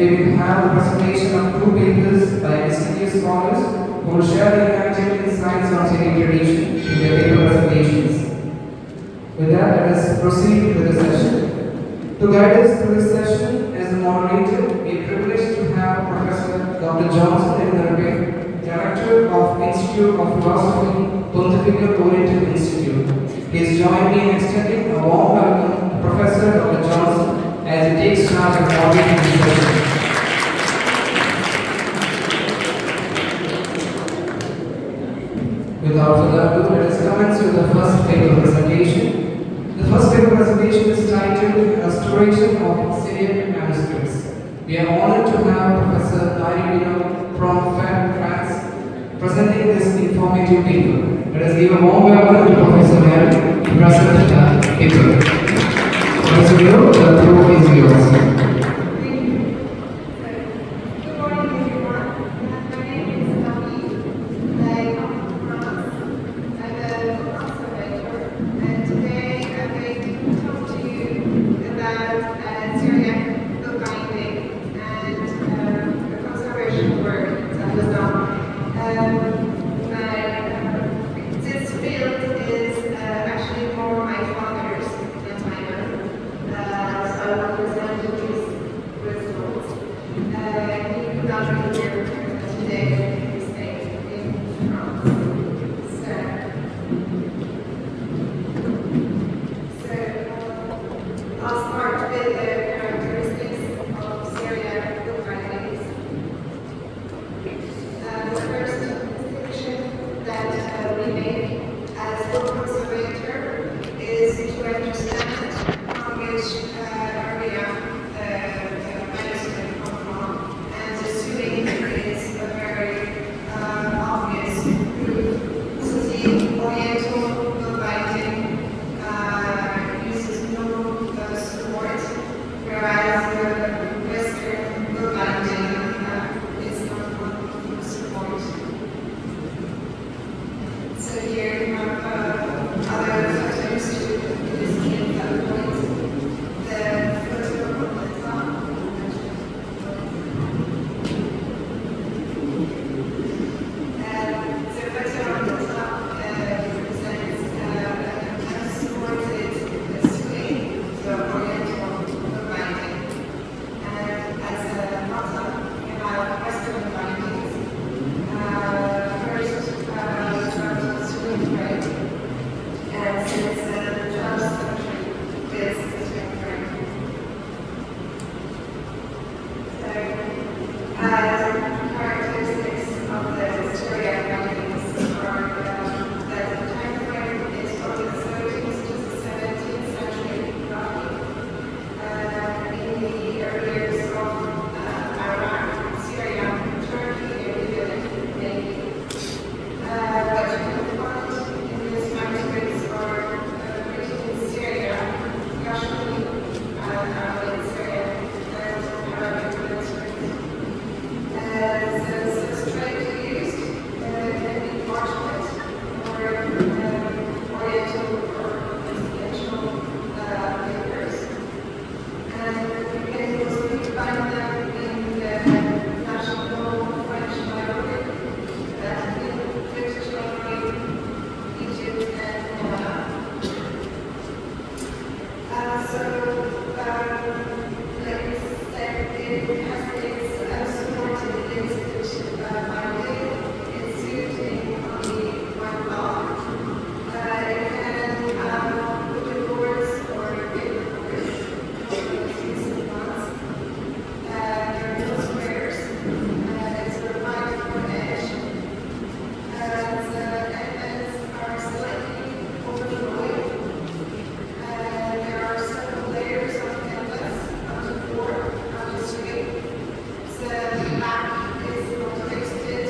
we will have a presentation of two papers by distinguished scholars who will share their intelligent insights on Syriac tradition in their paper presentations. With that, let us proceed with the session. To guide us through this session as the moderator, we are privileged to have Professor Dr. Johnson Neelanirappel, Director of Institute of Philosophy, Pontifical Oriental Institute. Please join me in extending a warm welcome to Professor Dr. Johnson as he takes charge of moderating this session. Without further ado, let us commence with the first paper presentation. The first paper presentation is titled Restoration of Syriac Manuscripts. We are honored to have Professor Vinourd from France presenting this informative paper. Let us give a warm welcome to Professor Vinourd to present the paper. Professor Vinourd, the floor is yours. The map is not fixed.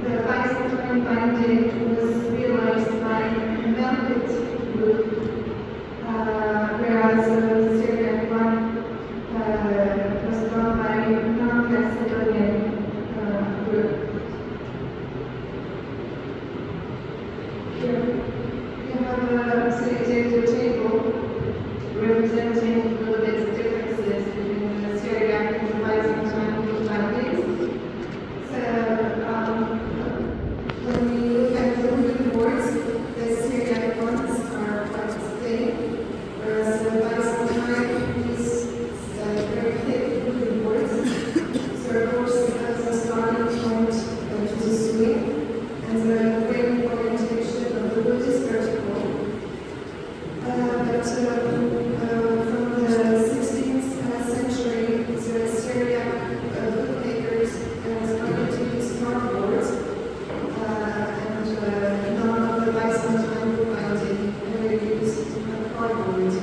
the Byzantine binding was realized by a Melkite group, whereas the Syriac one was done by a non-Macedonian group. Here you have a table representing a little bit of differences between the Syriac and the Byzantine bindings. When we look at the wooden boards, the Syriac ones are quite thin, whereas the Byzantine is very thick wooden boards. So of course it has a starting point to the swing, and the frame orientation of the wood is vertical. But from the 16th century, the Syriac bookmakers started to use cardboards, and none of the Byzantine bookbinding ever used cardboard.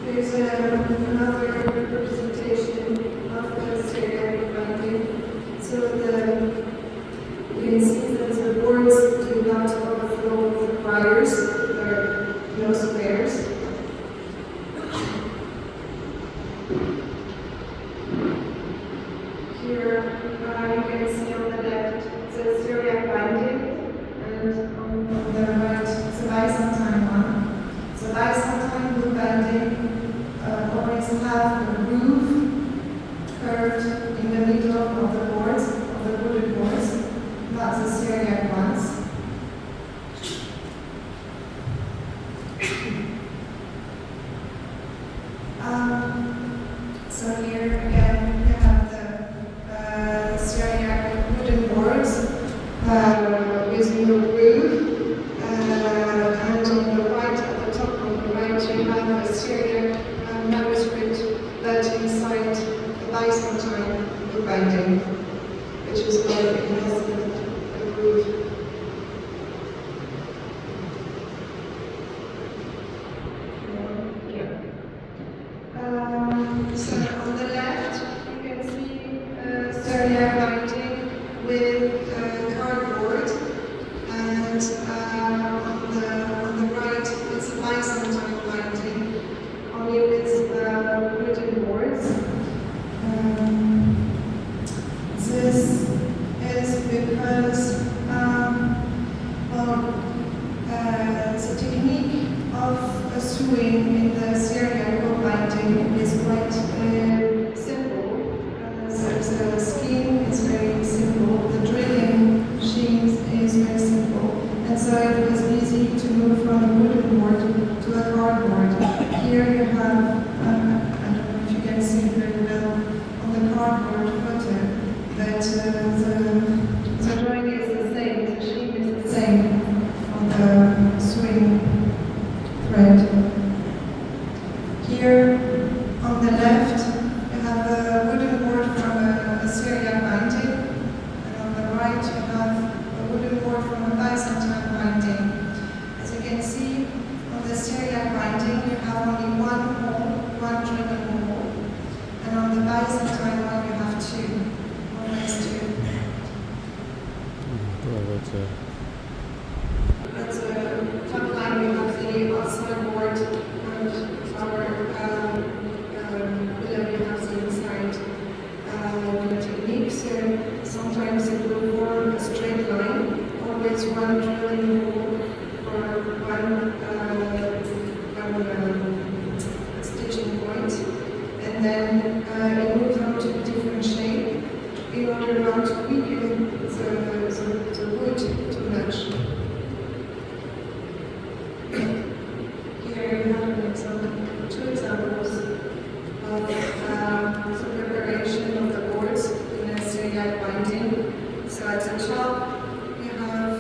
There's another representation of the Syriac bookbinding. So you can see that the boards do not overflow with wires, there are no squares. Here you can see on the left the Syriac binding, and on the right the Byzantine one. The Byzantine book binding always have a groove curved in the middle of the boards, of the wooden boards, not the Syriac ones. So here again we have the Syriac wooden boards using the groove, and on the right, at the top of the right, you have a Syriac manuscript that inside the Byzantine book binding, which is where it has the groove. So on the left, you can see Syriac binding with cardboard, and on the right, it's Byzantine binding, only with wooden boards. This is because the technique of sewing in the Syriac book binding is quite simple. The scheme is very simple, the drilling machine is very simple, and so it was easy to move from a wooden board to a cardboard. Here you have, I don't know if you can see it very well on the cardboard photo, but the drawing is the same, the scheme is the same on the sewing thread. Here on the left, you have a wooden board from a Syriac binding, and on the right, you have a wooden board from a Byzantine binding. As you can see, on the Syriac binding, you have only one hole, one drilling hole, and on the Byzantine one, you have two, always two. That's a top line of the outside board, and our below you have the inside technique. So sometimes it will form a straight line, always one drilling hole for one stitching point, and then it moves on to a different shape in order not to weaken the wood too much. Here you have two examples of some preparation of the boards in a Syriac binding. So at the top you have